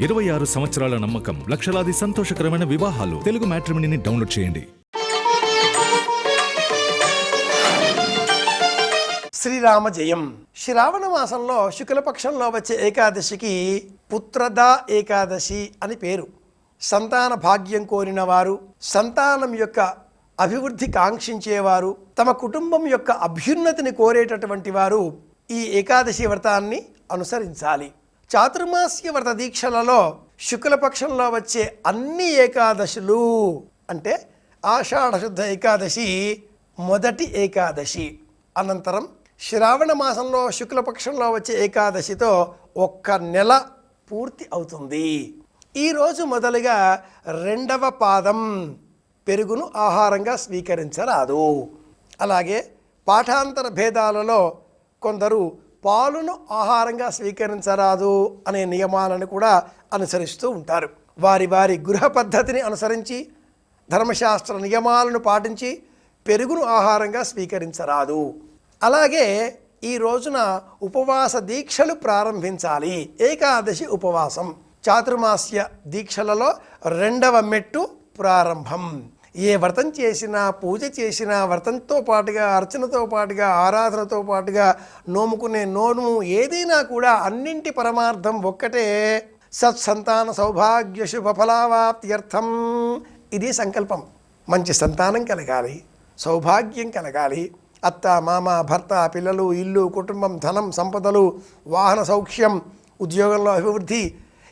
26 సంవత్సరాల నమ్మకం, లక్షలాది సంతోషకరమైన వివాహాలు. తెలుగు మ్యాట్రిమోనీని డౌన్లోడ్ చేయండి. శ్రీరామ జయం. శ్రావణ మాసంలో శుక్లపక్షంలో వచ్చే ఏకాదశికి పుత్రదా ఏకాదశి అని పేరు. సంతాన భాగ్యం కోరిన వారు, సంతానం యొక్క అభివృద్ధి కాంక్షించేవారు, తమ కుటుంబం యొక్క అభ్యున్నతిని కోరేటటువంటి వారు ఈ ఏకాదశి వ్రతాన్ని అనుసరించాలి. చాతుర్మాస్య వ్రత దీక్షలలో శుక్లపక్షంలో వచ్చే అన్ని ఏకాదశులు అంటే ఆషాఢశుద్ధ ఏకాదశి మొదటి ఏకాదశి, అనంతరం శ్రావణ మాసంలో శుక్లపక్షంలో వచ్చే ఏకాదశితో ఒక్క నెల పూర్తి అవుతుంది. ఈరోజు మొదలుగా రెండవ పాదం పెరుగును ఆహారంగా స్వీకరించరాదు. అలాగే పాఠాంతర భేదాలలో కొందరు పాలును ఆహారంగా స్వీకరించరాదు అనే నియమాలను కూడా అనుసరిస్తూ ఉంటారు. వారి వారి గృహ పద్ధతిని అనుసరించి ధర్మశాస్త్ర నియమాలను పాటించి పెరుగును ఆహారంగా స్వీకరించరాదు. అలాగే ఈ రోజున ఉపవాస దీక్షలు ప్రారంభించాలి. ఏకాదశి ఉపవాసం చాతుర్మాస్య దీక్షలలో రెండవ మెట్టు ప్రారంభం. ఏ వ్రతం చేసినా, పూజ చేసినా, వ్రతంతో పాటుగా అర్చనతో పాటుగా ఆరాధనతో పాటుగా నోముకునే నోము ఏదైనా కూడా అన్నింటి పరమార్థం ఒక్కటే, సత్సంతాన సౌభాగ్య శుభ ఫలావాప్త్యర్థం. ఇది సంకల్పం. మంచి సంతానం కలగాలి, సౌభాగ్యం కలగాలి, అత్త మామ భర్త పిల్లలు ఇల్లు కుటుంబం ధనం సంపదలు వాహన సౌఖ్యం ఉద్యోగంలో అభివృద్ధి,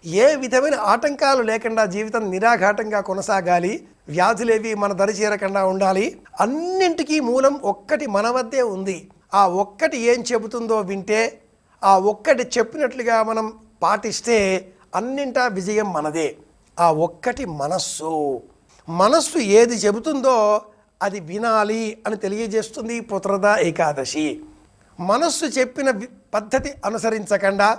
ఏ విధమైన ఆటంకాలు లేకుండా జీవితం నిరాఘాటంగా కొనసాగాలి, వ్యాధులేవి మన దరి చేరకుండా ఉండాలి. అన్నింటికీ మూలం ఒక్కటి మన వద్దే ఉంది. ఆ ఒక్కటి ఏం చెబుతుందో వింటే, ఆ ఒక్కటి చెప్పినట్లుగా మనం పాటిస్తే అన్నింటా విజయం మనదే. ఆ ఒక్కటి మనస్సు. మనస్సు ఏది చెబుతుందో అది వినాలి అని తెలియజేస్తుంది పుత్రదా ఏకాదశి. మనస్సు చెప్పిన పద్ధతి అనుసరించకుండా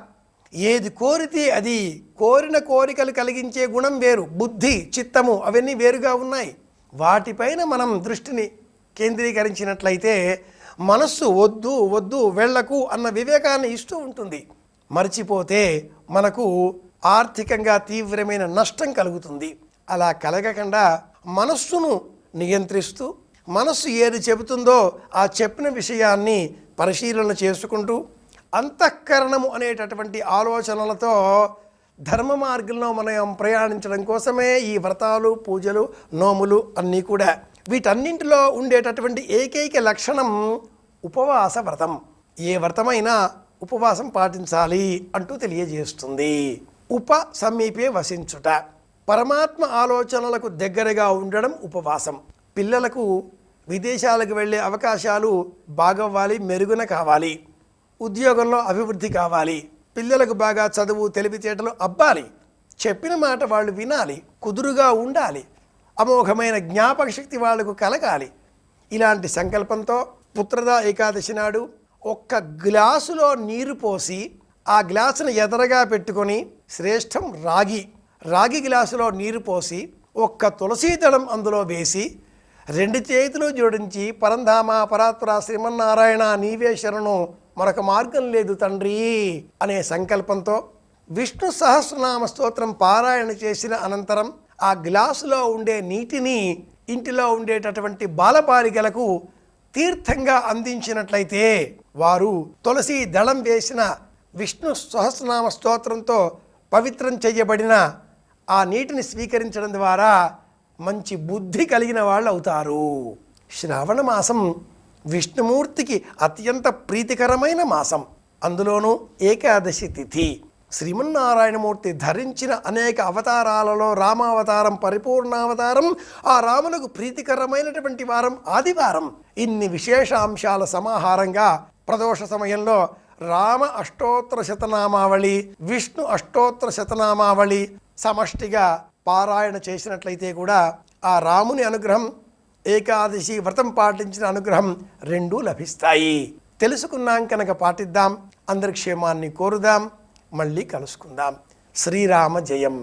ఏది కోరితే అది, కోరిన కోరికలు కలిగించే గుణం వేరు, బుద్ధి చిత్తము అవన్నీ వేరుగా ఉన్నాయి. వాటిపైన మనం దృష్టిని కేంద్రీకరించినట్లయితే మనస్సు వద్దు వద్దు వెళ్ళకు అన్న వివేకాన్ని ఇస్తూ ఉంటుంది. మర్చిపోతే మనకు ఆర్థికంగా తీవ్రమైన నష్టం కలుగుతుంది. అలా కలగకుండా మనస్సును నియంత్రిస్తూ మనస్సు ఏది చెబుతుందో ఆ చెప్పిన విషయాన్ని పరిశీలన చేసుకుంటూ అంతఃకరణము అనేటటువంటి ఆలోచనలతో ధర్మ మార్గంలో మనం ప్రయాణించడం కోసమే ఈ వ్రతాలు పూజలు నోములు అన్నీ కూడా. వీటన్నింటిలో ఉండేటటువంటి ఏకైక లక్షణం ఉపవాస వ్రతం. ఏ వ్రతమైనా ఉపవాసం పాటించాలి అంటూ తెలియజేస్తుంది. ఉప సమీపే వసించుట, పరమాత్మ ఆలోచనలకు దగ్గరగా ఉండడం ఉపవాసం. పిల్లలకు విదేశాలకు వెళ్ళే అవకాశాలు బాగవ్వాలి, మెరుగున కావాలి, ఉద్యోగంలో అభివృద్ధి కావాలి, పిల్లలకు బాగా చదువు తెలివితేటలు అబ్బాలి, చెప్పిన మాట వాళ్ళు వినాలి, కుదురుగా ఉండాలి, అమోఘమైన జ్ఞాపక శక్తి వాళ్లకు కలగాలి. ఇలాంటి సంకల్పంతో పుత్రదా ఏకాదశి నాడు ఒక్క గ్లాసులో నీరు పోసి ఆ గ్లాసును ఎదరగా పెట్టుకొని, శ్రేష్టం రాగి గ్లాసులో నీరు పోసి ఒక్క తులసీ దళం అందులో వేసి రెండు చేతులు జోడించి పరంధామ పరాత్పర శ్రీమన్నారాయణ నీవే శరణు, మరొక మార్గం లేదు తండ్రి అనే సంకల్పంతో విష్ణు సహస్రనామ స్తోత్రం పారాయణ చేసిన అనంతరం ఆ గ్లాసులో ఉండే నీటిని ఇంటిలో ఉండేటటువంటి బాలబాలికలకు తీర్థంగా అందించినట్లయితే వారు తులసి దళం వేసిన విష్ణు సహస్రనామ స్తోత్రంతో పవిత్రం చేయబడిన ఆ నీటిని స్వీకరించడం ద్వారా మంచి బుద్ధి కలిగిన వాళ్ళు అవుతారు. శ్రావణ మాసం విష్ణుమూర్తికి అత్యంత ప్రీతికరమైన మాసం. అందులోనూ ఏకాదశి తిథి. శ్రీమన్నారాయణమూర్తి ధరించిన అనేక అవతారాలలో రామావతారం పరిపూర్ణావతారం. ఆ రాములకు ప్రీతికరమైనటువంటి వారం ఆదివారం. ఇన్ని విశేషాంశాల సమాహారంగా ప్రదోష సమయంలో రామ అష్టోత్తర శతనామావళి, విష్ణు అష్టోత్తర శతనామావళి సమష్టిగా పారాయణ చేసినట్లయితే కూడా ఆ రాముని అనుగ్రహం, ఏకాదశి వ్రతం పాటించిన అనుగ్రహం రెండూ లభిస్తాయి. తెలుసుకున్నాం కనుక పాటిద్దాం. అందరి క్షేమాన్ని కోరుదాం. మళ్ళీ కలుసుకుందాం. శ్రీరామ జయం.